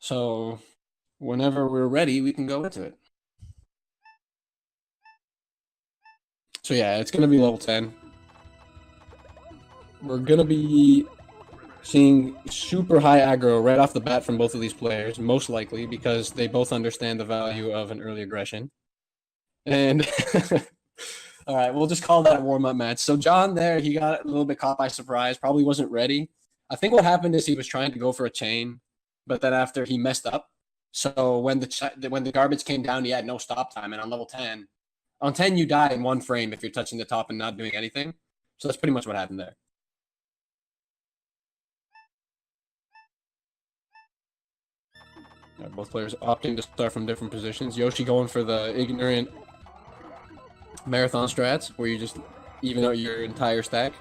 So whenever we're ready, we can go into it. So yeah, it's gonna be level 10. We're gonna be seeing super high aggro right off the bat from both of these players, most likely because they both understand the value of an early aggression. And all right, we'll just call that a warm-up match. So John there, he got a little bit caught by surprise, probably wasn't ready. I think what happened is he was trying to go for a chain, but then after he messed up. So when the garbage came down, he had no stop time, and on level 10, on 10 you die in one frame if you're touching the top and not doing anything. So that's pretty much what happened there. Both players opting to start from different positions. Yoshi going for the ignorant marathon strats, where you just even out your entire stack.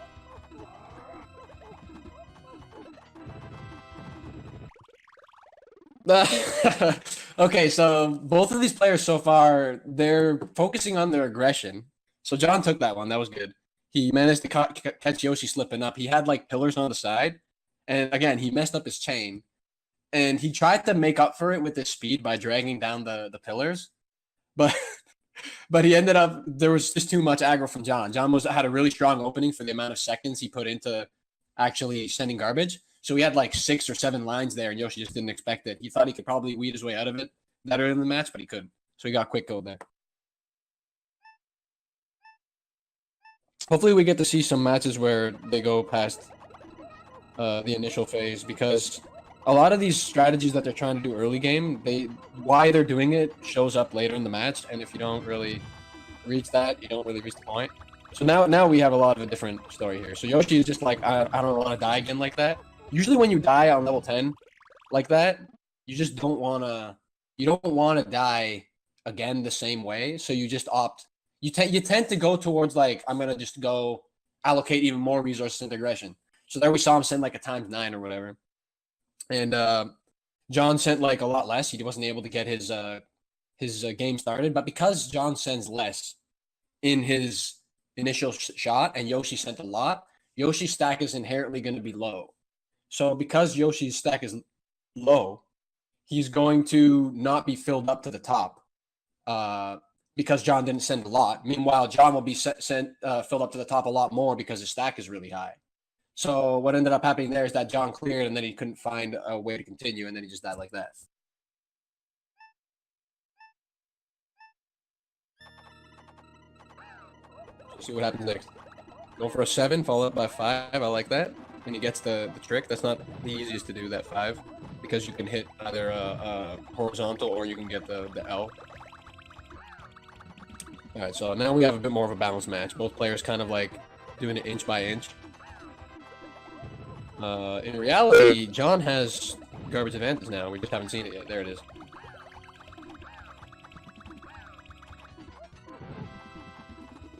Okay, so both of these players so far, they're focusing on their aggression. So John took that one. That was good. He managed to catch Yoshi slipping up. He had like pillars on the side. And again, he messed up his chain. And he tried to make up for it with his speed by dragging down the pillars. But but he ended up, there was just too much aggro from John. John had a really strong opening for the amount of seconds he put into actually sending garbage. So he had like 6 or 7 lines there, and Yoshi just didn't expect it. He thought he could probably weed his way out of it that early in the match, but he couldn't. So he got a quick go there. Hopefully we get to see some matches where they go past the initial phase, because a lot of these strategies that they're trying to do early game, why they're doing it shows up later in the match, and if you don't really reach that, you don't really reach the point. So now we have a lot of a different story here. So Yoshi is just like, I don't want to die again like that. Usually when you die on level 10 like that, you just don't want to die again the same way. So you just opt, you tend to go towards like, I'm going to just go allocate even more resources into aggression. So there we saw him send like a ×9 or whatever. And John sent like a lot less. He wasn't able to get his game started. But because John sends less in his initial shot and Yoshi sent a lot, Yoshi's stack is inherently going to be low. So because Yoshi's stack is low, he's going to not be filled up to the top because John didn't send a lot. Meanwhile, John will be filled up to the top a lot more because his stack is really high. So what ended up happening there is that John cleared, and then he couldn't find a way to continue, and then he just died like that. See what happens next. Go for a 7, followed up by 5. I like that. And he gets the trick. That's not the easiest to do, that 5, because you can hit either a horizontal or you can get the L. Alright, so now we have a bit more of a balanced match. Both players kind of like doing it inch by inch. In reality, John has garbage advantage now. We just haven't seen it yet. There it is.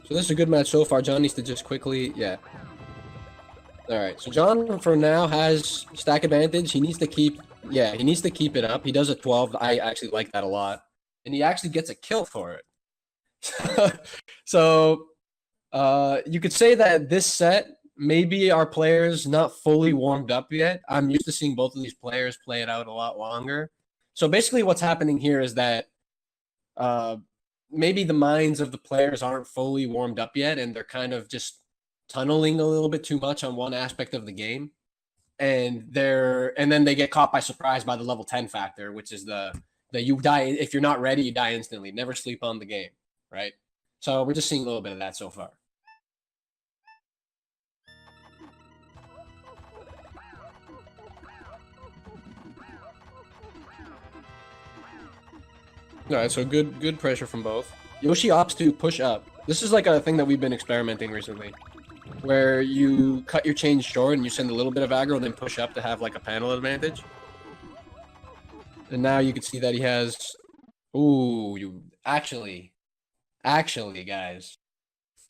So this is a good match so far. John needs to just quickly, yeah. All right, so John for now has stack advantage. He needs to keep, he needs to keep it up. He does a 12. I actually like that a lot, and he actually gets a kill for it. So you could say that this set, maybe our players not fully warmed up yet. I'm used to seeing both of these players play it out a lot longer. So basically what's happening here is that maybe the minds of the players aren't fully warmed up yet, and they're kind of just tunneling a little bit too much on one aspect of the game. And then they get caught by surprise by the level 10 factor, which is that you die. If you're not ready, you die instantly. Never sleep on the game, right? So we're just seeing a little bit of that so far. All right, so good pressure from both. Yoshi opts to push up. This is like a thing that we've been experimenting recently, where you cut your chain short and you send a little bit of aggro, then push up to have like a panel advantage. And now you can see that he has. Ooh, you actually, guys,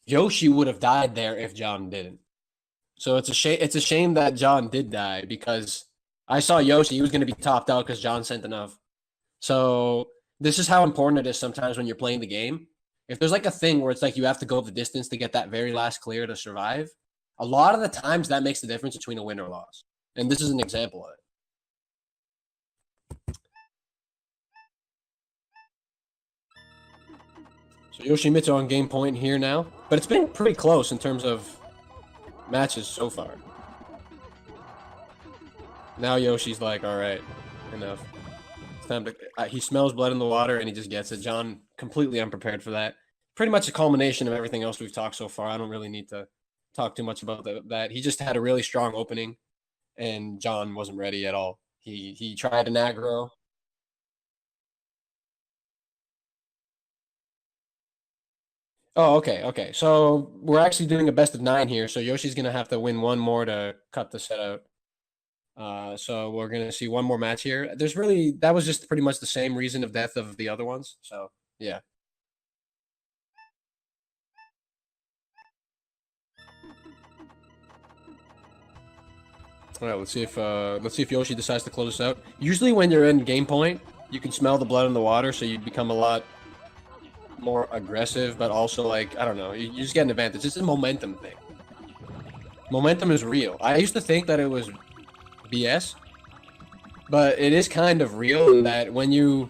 Yoshi would have died there if John didn't. So it's a shame. It's a shame that John did die, because I saw Yoshi. He was going to be topped out because John sent enough. So this is how important it is sometimes when you're playing the game. If there's like a thing where it's like you have to go the distance to get that very last clear to survive, a lot of the times that makes the difference between a win or loss. And this is an example of it. Yoshimidtsu on game point here now, but it's been pretty close in terms of matches so far. Now Yoshi's like, all right, enough. It's time to. He smells blood in the water and he just gets it. John completely unprepared for that. Pretty much a culmination of everything else we've talked so far. I don't really need to talk too much about that. He just had a really strong opening, and John wasn't ready at all. He tried an aggro. Oh, okay, okay. So we're actually doing a best of 9 here. So Yoshi's gonna have to win one more to cut the set out. So we're gonna see one more match here. There's really that was just pretty much the same reason of death of the other ones. So yeah. All right, let's see if Yoshi decides to close this out. Usually when you're in game point, you can smell the blood in the water, so you become a lot more aggressive, but also like I don't know, you just get an advantage. It's a momentum thing. Momentum is real. I used to think that it was BS, but it is kind of real in that when you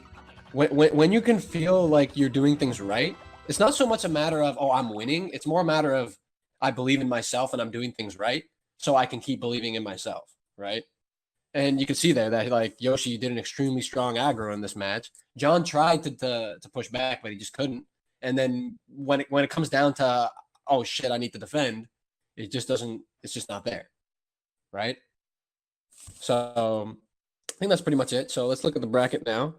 can feel like you're doing things right, it's not so much a matter of oh I'm winning. It's more a matter of I believe in myself and I'm doing things right, so I can keep believing in myself, right? And you can see there that like Yoshi did an extremely strong aggro in this match. John tried to push back, but he just couldn't. And then when it comes down to oh shit, I need to defend, it just doesn't. It's just not there, right? So I think that's pretty much it. So let's look at the bracket now.